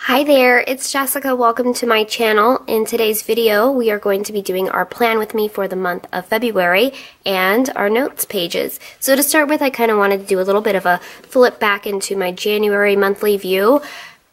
Hi there, it's Jessica. Welcome to my channel. In today's video, we are going to be doing our plan with me for the month of February and our notes pages. So to start with, I kind of wanted to do a little bit of a flip back into my January monthly view.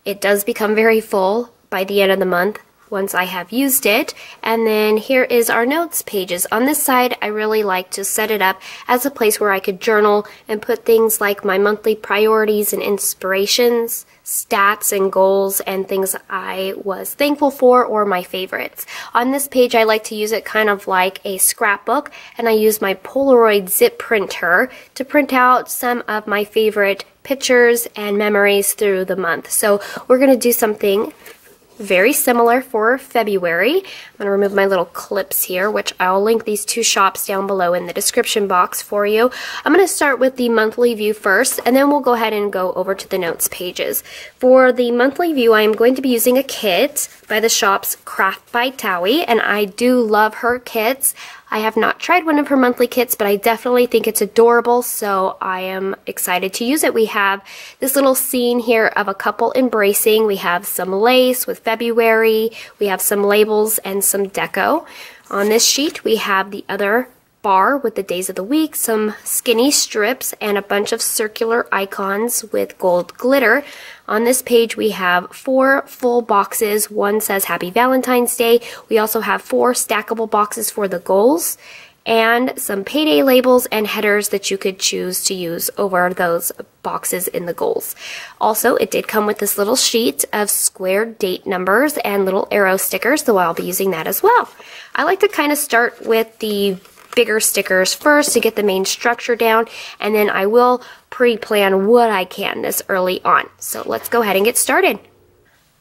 It does become very full by the end of the month once I have used it. And then here is our notes pages. On this side, I really like to set it up as a place where I could journal and put things like my monthly priorities and inspirations, stats and goals, and things I was thankful for or my favorites. On this page, I like to use it kind of like a scrapbook, and I use my Polaroid zip printer to print out some of my favorite pictures and memories through the month. So we're going to do something very similar for February. I'm going to remove my little clips here, which I'll link these two shops down below in the description box for you. I'm going to start with the monthly view first, and then we'll go ahead and go over to the notes pages. For the monthly view, I am going to be using a kit by the shops Craft by Towie, and I do love her kits. I have not tried one of her monthly kits, but I definitely think it's adorable, so I am excited to use it. We have this little scene here of a couple embracing. We have some lace with February. We have some labels and some deco. On this sheet, we have the other bar with the days of the week, some skinny strips, and a bunch of circular icons with gold glitter. On this page, we have 4 full boxes. One says Happy Valentine's Day. We also have 4 stackable boxes for the goals, and some payday labels and headers that you could choose to use over those boxes in the goals. Also, it did come with this little sheet of squared date numbers and little arrow stickers, so I'll be using that as well. I like to kind of start with the bigger stickers first to get the main structure down, and then I will pre-plan what I can this early on. So let's go ahead and get started.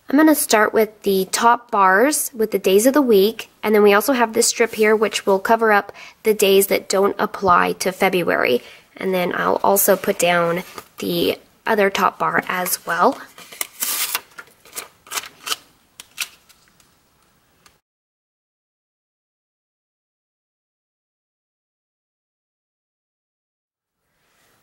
I'm going to start with the top bars with the days of the week, and then we also have this strip here which will cover up the days that don't apply to February. And then I'll also put down the other top bar as well.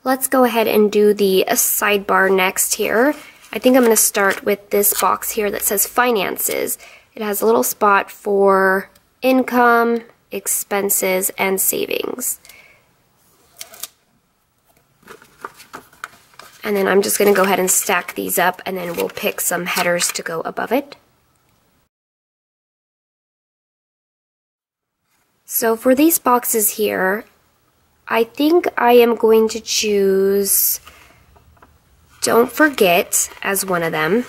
Let's go ahead and do the sidebar next here. I think I'm going to start with this box here that says finances. It has a little spot for income, expenses, and savings. And then I'm just going to go ahead and stack these up, and then we'll pick some headers to go above it. So for these boxes here, I think I am going to choose Don't Forget as one of them,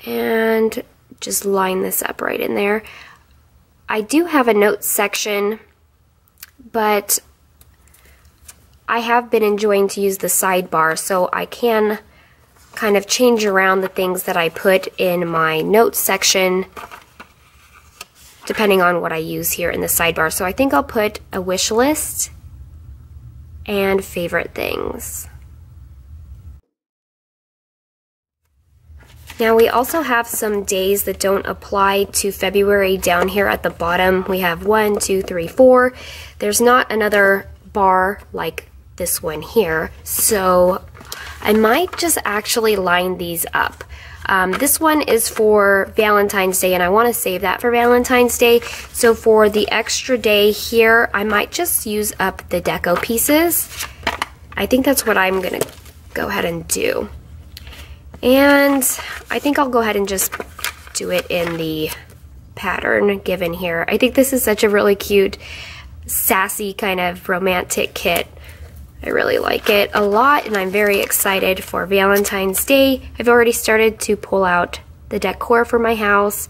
and just line this up right in there. I do have a notes section, but I have been enjoying to use the sidebar, so I can kind of change around the things that I put in my notes section depending on what I use here in the sidebar. So I think I'll put a wish list and favorite things. Now we also have some days that don't apply to February down here at the bottom. We have 1, 2, 3, 4. There's not another bar like this one here, so I might just actually line these up. This one is for Valentine's Day, and I want to save that for Valentine's Day. So for the extra day here, I might just use up the deco pieces. I think that's what I'm going to go ahead and do. And I think I'll go ahead and just do it in the pattern given here. I think this is such a really cute, sassy kind of romantic kit. I really like it a lot, and I'm very excited for Valentine's Day. I've already started to pull out the decor for my house.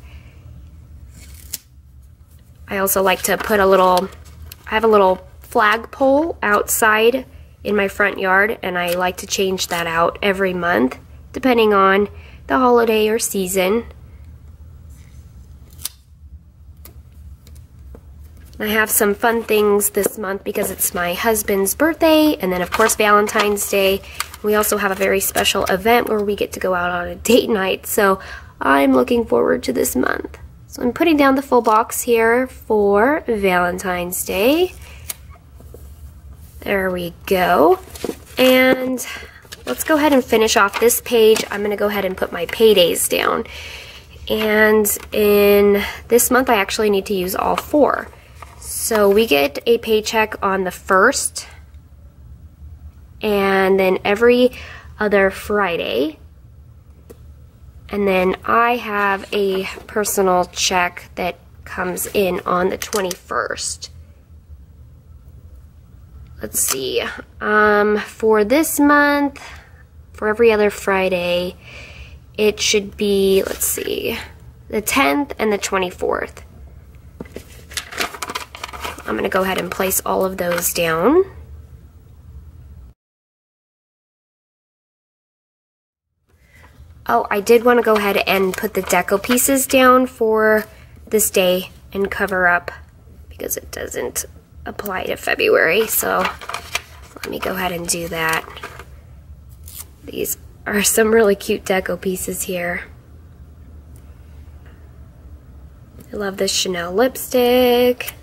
I also like to put I have a little flagpole outside in my front yard, and I like to change that out every month, depending on the holiday or season. I have some fun things this month because it's my husband's birthday, and then of course Valentine's Day. We also have a very special event where we get to go out on a date night, so I'm looking forward to this month. So I'm putting down the full box here for Valentine's Day. There we go. And let's go ahead and finish off this page. I'm going to go ahead and put my paydays down. And in this month, I actually need to use all 4. So we get a paycheck on the 1st, and then every other Friday. And then I have a personal check that comes in on the 21st. Let's see, for this month, for every other Friday, it should be, let's see, the 10th and the 24th. I'm going to go ahead and place all of those down. Oh, I did want to go ahead and put the deco pieces down for this day and cover up because it doesn't apply to February, so let me go ahead and do that. These are some really cute deco pieces here. I love this Chanel lipstick,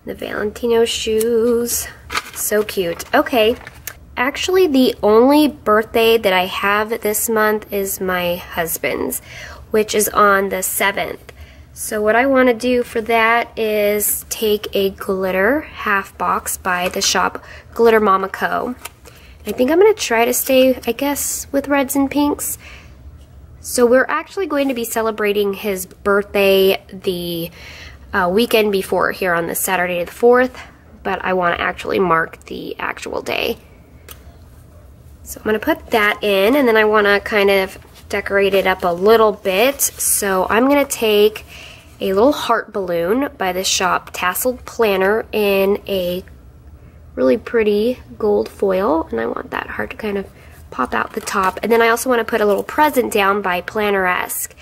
the Valentino shoes, so cute. Okay, actually the only birthday that I have this month is my husband's, which is on the 7th. So what I want to do for that is take a glitter half box by the shop Glitter Mama Co. I think I'm going to try to stay, I guess, with reds and pinks. So we're actually going to be celebrating his birthday the weekend before here on the Saturday the 4th, but I want to actually mark the actual day. So I'm going to put that in, and then I want to kind of decorate it up a little bit. So I'm going to take a little heart balloon by the shop Tasseled Planner in a really pretty gold foil, and I want that heart to kind of pop out the top. And then I also want to put a little present down by Planner-esque.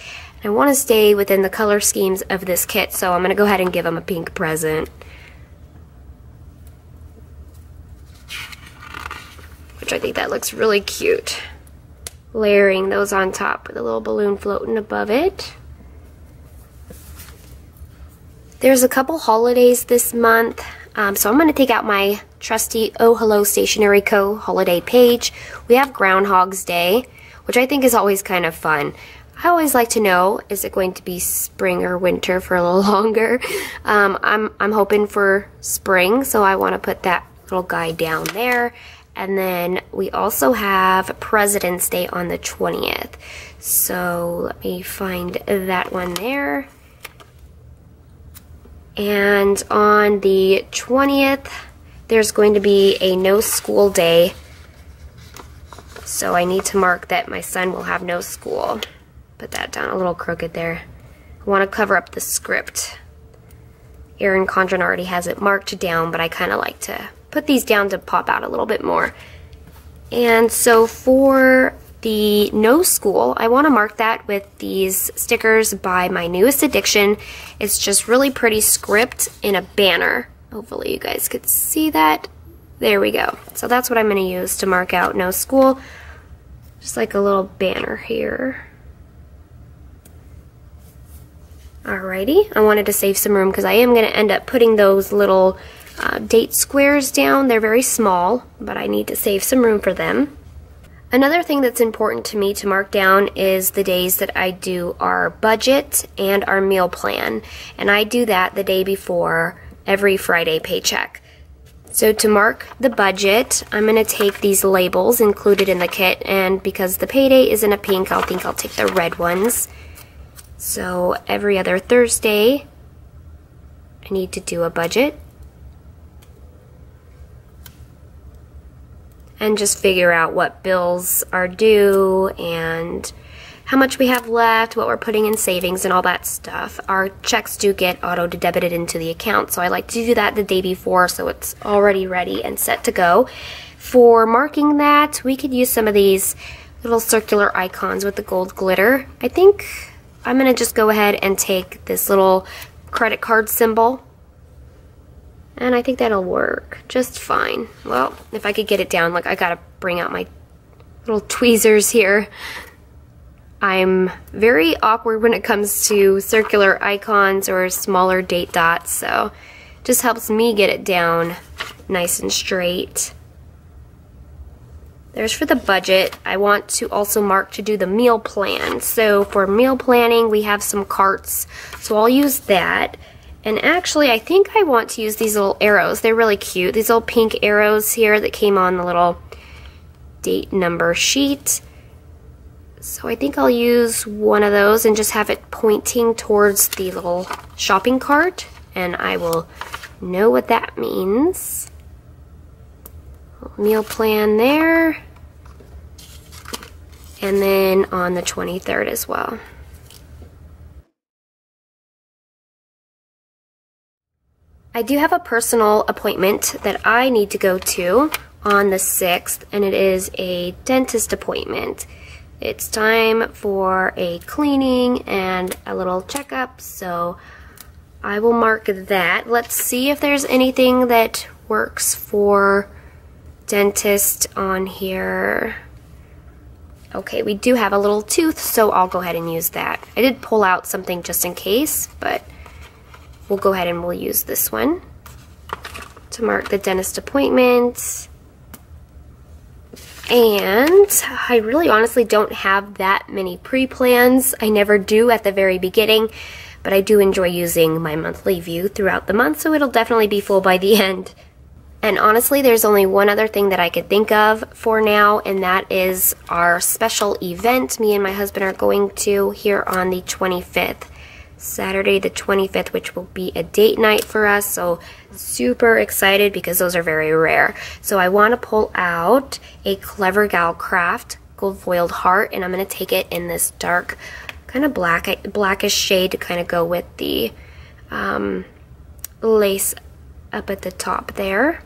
I want to stay within the color schemes of this kit, so I'm going to go ahead and give him a pink present, which I think that looks really cute. Layering those on top with a little balloon floating above it. There's a couple holidays this month, so I'm going to take out my trusty Oh Hello Stationery Co. holiday page. We have Groundhog's Day, which I think is always kind of fun. I always like to know, is it going to be spring or winter for a little longer? I'm hoping for spring, so I want to put that little guy down there. And then we also have President's Day on the 20th. So let me find that one there. And on the 20th, there's going to be a no school day. So I need to mark that my son will have no school. Put that down a little crooked there. I want to cover up the script. Erin Condren already has it marked down, but I kind of like to put these down to pop out a little bit more. And so for the no school, I want to mark that with these stickers by my newest addiction. It's just really pretty script in a banner. Hopefully you guys could see that. There we go. So that's what I'm going to use to mark out no school. Just like a little banner here. Alrighty, I wanted to save some room because I am going to end up putting those little date squares down. They're very small, but I need to save some room for them. Another thing that's important to me to mark down is the days that I do our budget and our meal plan. And I do that the day before every Friday paycheck. So to mark the budget, I'm going to take these labels included in the kit, and because the payday is in a pink, I think I'll take the red ones. So every other Thursday, I need to do a budget. And just figure out what bills are due and how much we have left, what we're putting in savings and all that stuff. Our checks do get auto-debited into the account, so I like to do that the day before so it's already ready and set to go. For marking that, we could use some of these little circular icons with the gold glitter. I think I'm going to just go ahead and take this little credit card symbol, and I think that'll work just fine. Well, if I could get it down, like I gotta bring out my little tweezers here. I'm very awkward when it comes to circular icons or smaller date dots, so it just helps me get it down nice and straight. There's for the budget. I want to also mark to do the meal plan. So for meal planning, we have some carts. So I'll use that. And actually, I think I want to use these little arrows. They're really cute. These little pink arrows here that came on the little date number sheet. So I think I'll use one of those and just have it pointing towards the little shopping cart. And I will know what that means. Meal plan there. And then on the 23rd as well. I do have a personal appointment that I need to go to on the 6th, and it is a dentist appointment. It's time for a cleaning and a little checkup, so I will mark that. Let's see if there's anything that works for dentist on here. Okay, we do have a little tooth, so I'll go ahead and use that. I did pull out something just in case, but we'll go ahead and we'll use this one to mark the dentist appointment. And I really honestly don't have that many pre-plans. I never do at the very beginning, but I do enjoy using my monthly view throughout the month, so it'll definitely be full by the end. And honestly, there's only one other thing that I could think of for now, and that is our special event me and my husband are going to here on the 25th. Saturday the 25th, which will be a date night for us, so super excited because those are very rare. So I want to pull out a Clever Gal Craft gold foiled heart, and I'm going to take it in this dark kind of blackish shade to kind of go with the lace up at the top there.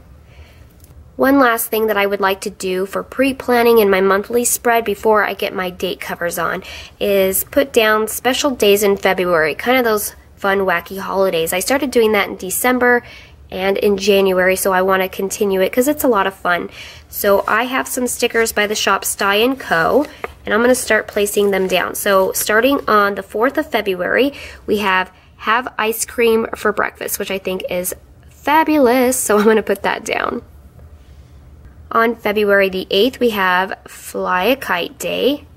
One last thing that I would like to do for pre-planning in my monthly spread before I get my date covers on is put down special days in February, kind of those fun, wacky holidays. I started doing that in December and in January, so I want to continue it because it's a lot of fun. So I have some stickers by the shop Stye & Co., and I'm going to start placing them down. So starting on the 4th of February, we have ice cream for breakfast, which I think is fabulous, so I'm going to put that down. On February the 8th, we have Fly a Kite Day,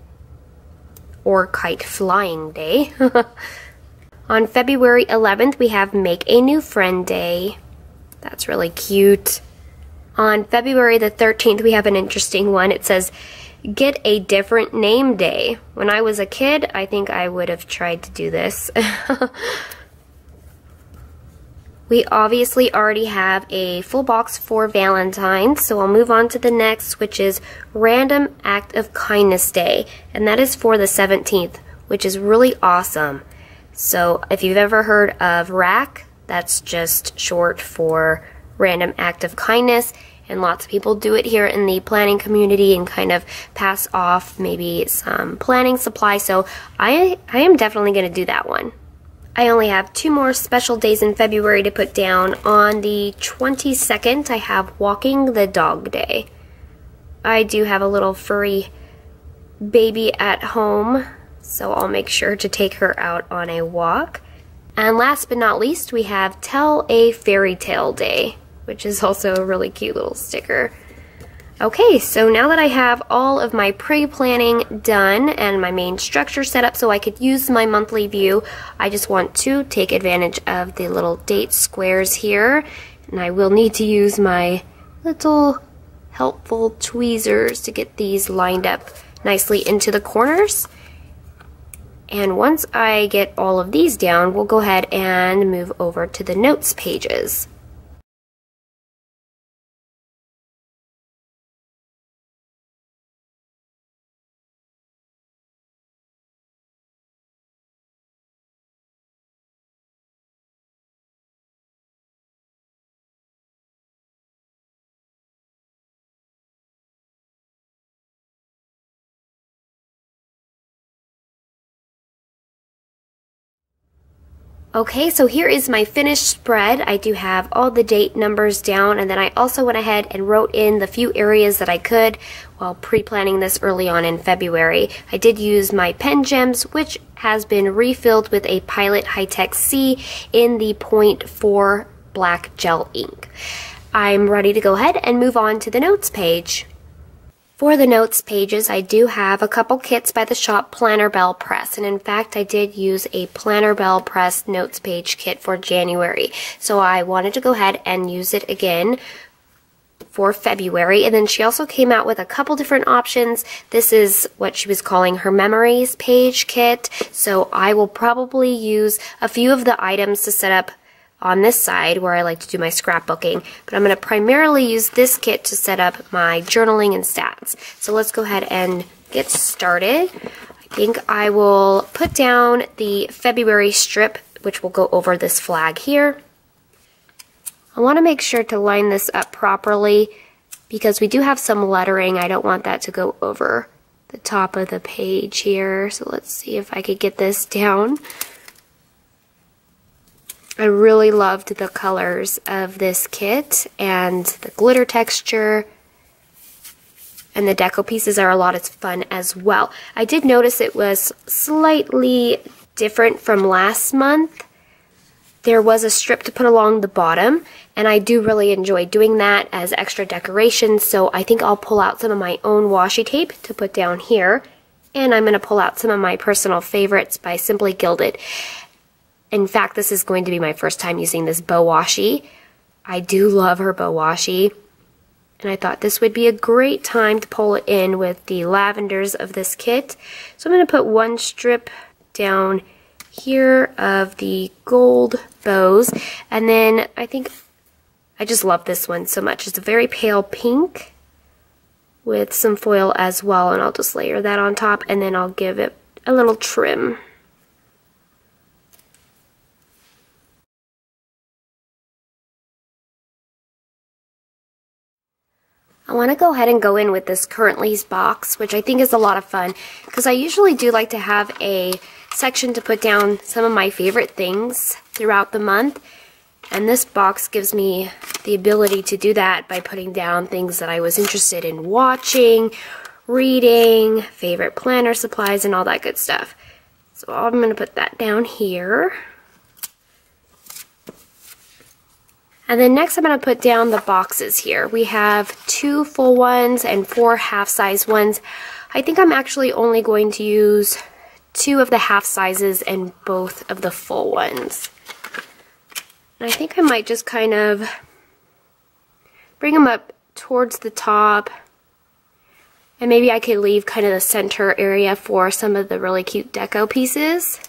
or Kite Flying Day. On February 11th, we have Make a New Friend Day. That's really cute. On February the 13th, we have an interesting one. It says, Get a Different Name Day. When I was a kid, I think I would have tried to do this. We obviously already have a full box for Valentine's, so I'll move on to the next, which is Random Act of Kindness Day, and that is for the 17th, which is really awesome. So if you've ever heard of RAK, that's just short for Random Act of Kindness, and lots of people do it here in the planning community and kind of pass off maybe some planning supply, so I am definitely going to do that one. I only have 2 more special days in February to put down. On the 22nd, I have Walking the Dog Day. I do have a little furry baby at home, so I'll make sure to take her out on a walk. And last but not least, we have Tell a Fairy Tale Day, which is also a really cute little sticker. Okay, so now that I have all of my pre-planning done and my main structure set up so I could use my monthly view, I just want to take advantage of the little date squares here. And I will need to use my little helpful tweezers to get these lined up nicely into the corners. And once I get all of these down, we'll go ahead and move over to the notes pages. Okay, so here is my finished spread. I do have all the date numbers down, and then I also went ahead and wrote in the few areas that I could while pre-planning this early on in February. I did use my pen gems, which has been refilled with a Pilot High-Tech C in the 0.4 black gel ink. I'm ready to go ahead and move on to the notes page. For the notes pages, I do have a couple kits by the shop Planner Bell Press, and in fact I did use a Planner Bell Press notes page kit for January, so I wanted to go ahead and use it again for February. And then she also came out with a couple different options. This is what she was calling her Memories page kit, so I will probably use a few of the items to set up on this side where I like to do my scrapbooking, but I'm going to primarily use this kit to set up my journaling and stats. So let's go ahead and get started. I think I will put down the February strip, which will go over this flag here. I want to make sure to line this up properly because we do have some lettering. I don't want that to go over the top of the page here. So let's see if I could get this down. I really loved the colors of this kit and the glitter texture, and the deco pieces are a lot of fun as well. I did notice it was slightly different from last month. There was a strip to put along the bottom, and I do really enjoy doing that as extra decoration, so I think I'll pull out some of my own washi tape to put down here, and I'm going to pull out some of my personal favorites by Simply Gilded. In fact, this is going to be my first time using this bow washi. I do love her bow washi, and I thought this would be a great time to pull it in with the lavenders of this kit. So I'm going to put one strip down here of the gold bows, and then I think I just love this one so much. It's a very pale pink with some foil as well, and I'll just layer that on top, and then I'll give it a little trim. I want to go ahead and go in with this Currently's box, which I think is a lot of fun, because I usually do like to have a section to put down some of my favorite things throughout the month, and this box gives me the ability to do that by putting down things that I was interested in watching, reading, favorite planner supplies, and all that good stuff. So I'm going to put that down here. And then next I'm going to put down the boxes here. We have 2 full ones and 4 half-size ones. I think I'm actually only going to use 2 of the half sizes and both of the full ones. And I think I might just kind of bring them up towards the top, and maybe I could leave kind of the center area for some of the really cute deco pieces.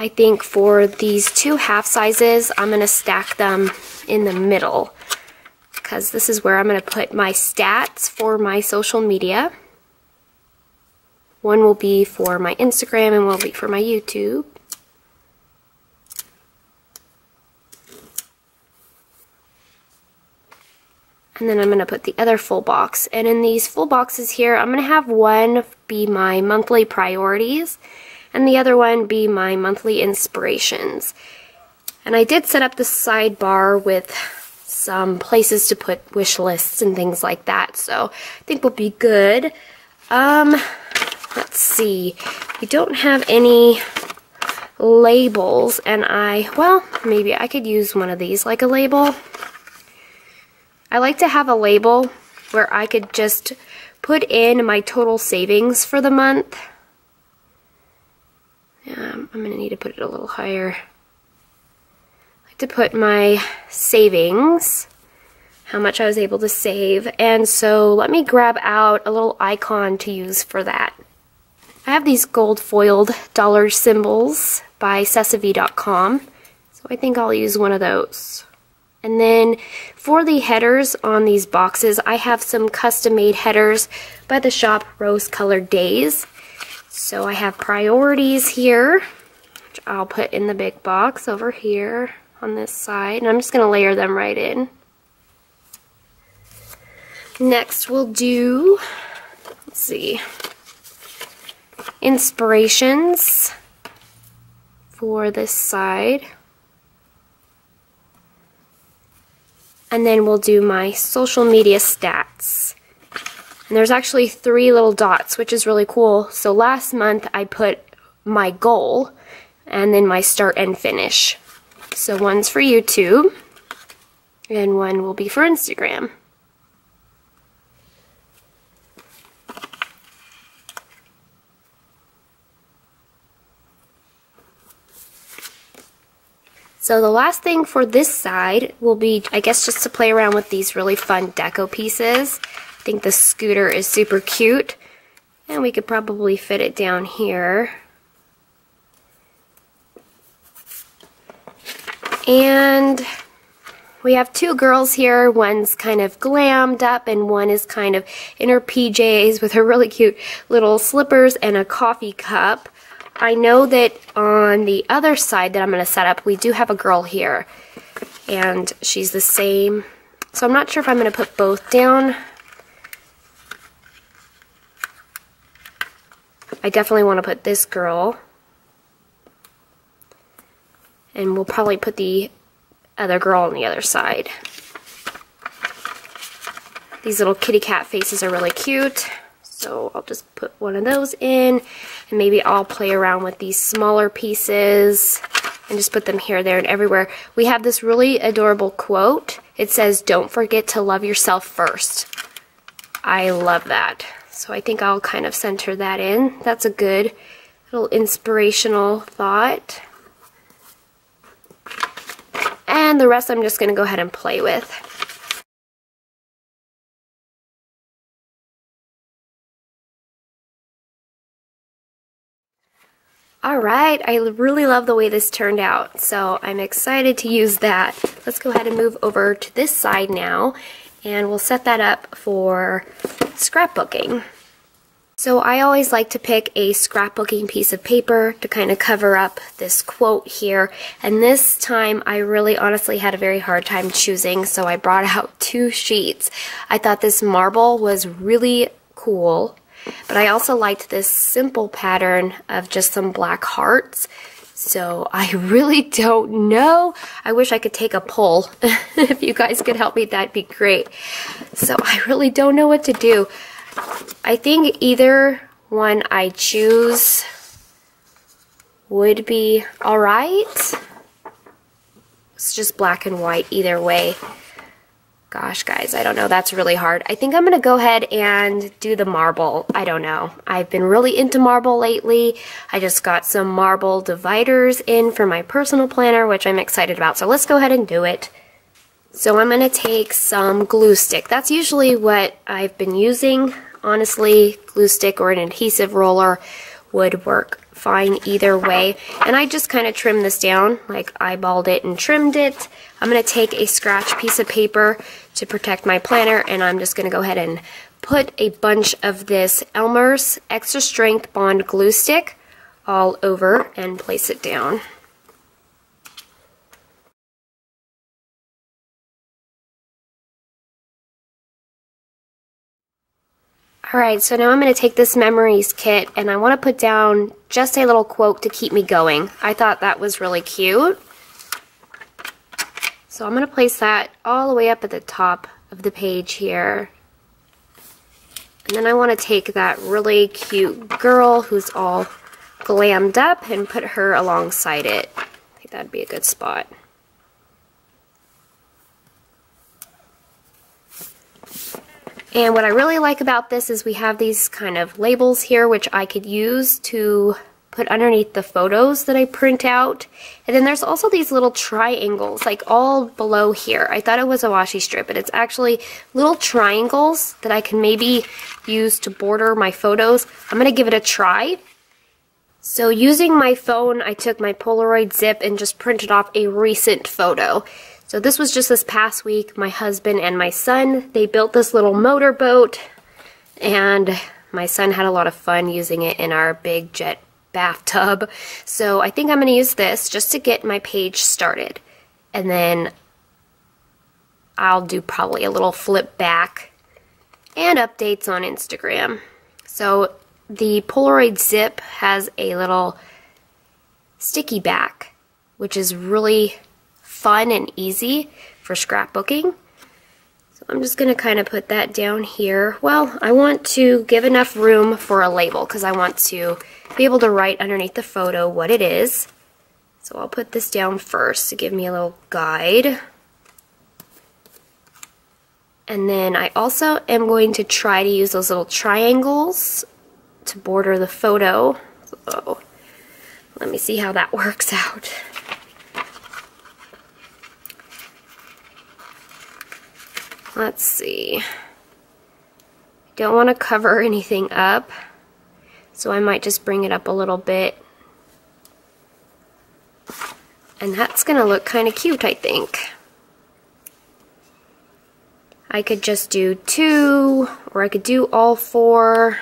I think for these 2 half sizes, I'm going to stack them in the middle, because this is where I'm going to put my stats for my social media. One will be for my Instagram and one will be for my YouTube. And then I'm going to put the other full box. And in these full boxes here, I'm going to have one be my monthly priorities, and the other one be my monthly inspirations. And I did set up the sidebar with some places to put wish lists and things like that, so I think we'll be good. Let's see, we don't have any labels, and well, maybe I could use one of these like a label. I like to have a label where I could just put in my total savings for the month. I'm going to need to put it a little higher. I like to put my savings, how much I was able to save, and so let me grab out a little icon to use for that. I have these gold foiled dollar symbols by Sesame.com, so I think I'll use one of those. And then for the headers on these boxes, I have some custom made headers by the shop Rose Colored Days. So I have priorities here, which I'll put in the big box over here on this side, and I'm just going to layer them right in. Next we'll do, let's see, inspirations for this side. And then we'll do my social media stats. And there's actually 3 little dots, which is really cool. So last month I put my goal and then my start and finish. So one's for YouTube, and one will be for Instagram. So the last thing for this side will be, I guess, just to play around with these really fun deco pieces. I think the scooter is super cute, and we could probably fit it down here. And we have two girls here. One's kind of glammed up and one is kind of in her PJs with her really cute little slippers and a coffee cup. I know that on the other side that I'm going to set up, we do have a girl here, and she's the same. So I'm not sure if I'm going to put both down. I definitely want to put this girl, and we'll probably put the other girl on the other side. These little kitty cat faces are really cute. So I'll just put one of those in, and maybe I'll play around with these smaller pieces and just put them here, there, and everywhere. We have this really adorable quote. It says, "Don't forget to love yourself first." I love that. So I think I'll kind of center that in. That's a good little inspirational thought. And the rest I'm just going to go ahead and play with. Alright, I really love the way this turned out, so I'm excited to use that. Let's go ahead and move over to this side now, and we'll set that up for scrapbooking. So I always like to pick a scrapbooking piece of paper to kind of cover up this quote here, and this time I really honestly had a very hard time choosing, so I brought out two sheets. I thought this marble was really cool. But I also liked this simple pattern of just some black hearts. So I really don't know. I wish I could take a poll. If you guys could help me, that'd be great. So I really don't know what to do. I think either one I choose would be alright. It's just black and white either way. Gosh, guys, I don't know. That's really hard. I think I'm going to go ahead and do the marble. I don't know. I've been really into marble lately. I just got some marble dividers in for my personal planner, which I'm excited about. So let's go ahead and do it. So I'm going to take some glue stick. That's usually what I've been using. Honestly, glue stick or an adhesive roller would work fine either way. And I just kind of trimmed this down, like eyeballed it and trimmed it. I'm going to take a scratch piece of paper to protect my planner, and I'm just going to go ahead and put a bunch of this Elmer's Extra Strength Bond glue stick all over and place it down. Alright, so now I'm going to take this memories kit and I want to put down just a little quote to keep me going. I thought that was really cute. So I'm going to place that all the way up at the top of the page here. And then I want to take that really cute girl who's all glammed up and put her alongside it. I think that'd be a good spot. And what I really like about this is we have these kind of labels here which I could use to put underneath the photos that I print out. And then there's also these little triangles like all below here. I thought it was a washi strip, but it's actually little triangles that I can maybe use to border my photos. I'm going to give it a try. So using my phone, I took my Polaroid zip and just printed off a recent photo. So this was just this past week. My husband and my son, they built this little motorboat, and my son had a lot of fun using it in our big jet bathtub. So I think I'm going to use this just to get my page started. And then I'll do probably a little flip back and updates on Instagram. So the Polaroid zip has a little sticky back, which is really fun and easy for scrapbooking. So I'm just going to kind of put that down here. Well, I want to give enough room for a label because I want to be able to write underneath the photo what it is. So I'll put this down first to give me a little guide. And then I also am going to try to use those little triangles to border the photo. So let me see how that works out. Let's see. Don't want to cover anything up, so I might just bring it up a little bit. And that's gonna look kind of cute, I think. I could just do 2, or I could do all 4.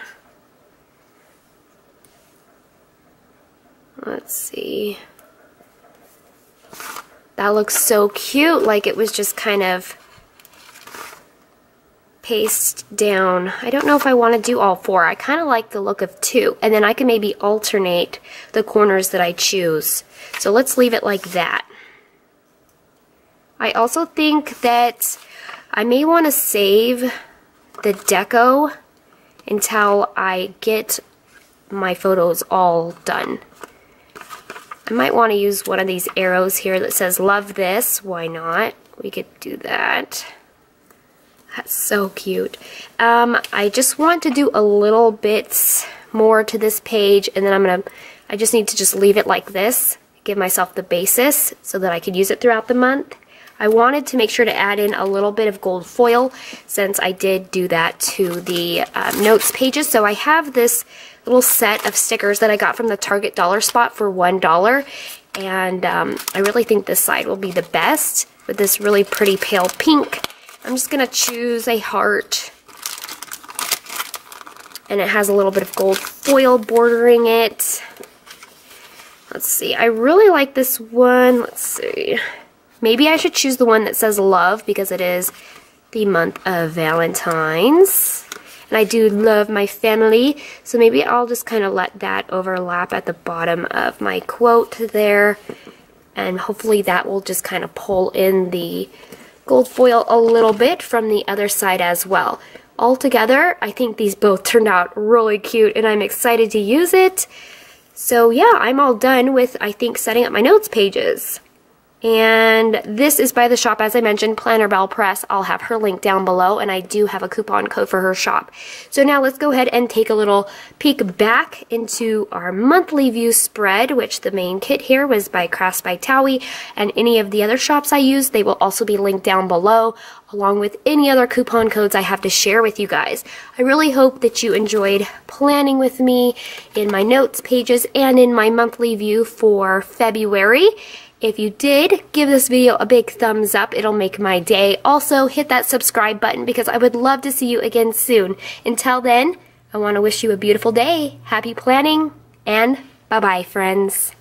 Let's see. That looks so cute, like it was just kind of paste down. I don't know if I want to do all 4. I kind of like the look of 2, and then I can maybe alternate the corners that I choose. So let's leave it like that. I also think that I may want to save the deco until I get my photos all done. I might want to use one of these arrows here that says love this. Why not? We could do that. That's so cute. I just want to do a little bit more to this page, and then I just need to just leave it like this, give myself the basis so that I could use it throughout the month. I wanted to make sure to add in a little bit of gold foil since I did do that to the notes pages. So I have this little set of stickers that I got from the Target dollar spot for $1, and I really think this side will be the best with this really pretty pale pink. I'm just going to choose a heart, and it has a little bit of gold foil bordering it. Let's see, I really like this one. Let's see. Maybe I should choose the one that says love because it is the month of Valentine's. And I do love my family, so maybe I'll just kind of let that overlap at the bottom of my quote there. And hopefully that will just kind of pull in the gold foil a little bit from the other side as well. Altogether, I think these both turned out really cute, and I'm excited to use it. So yeah, I'm all done with, I think, setting up my notes pages. And this is by the shop, as I mentioned, Planner Bell Press. I'll have her link down below, and I do have a coupon code for her shop. So now let's go ahead and take a little peek back into our monthly view spread, which the main kit here was by Crafts by Towie, and any of the other shops I used, they will also be linked down below, along with any other coupon codes I have to share with you guys. I really hope that you enjoyed planning with me in my notes pages and in my monthly view for February. If you did, give this video a big thumbs up. It'll make my day. Also, hit that subscribe button because I would love to see you again soon. Until then, I want to wish you a beautiful day. Happy planning, and bye-bye, friends.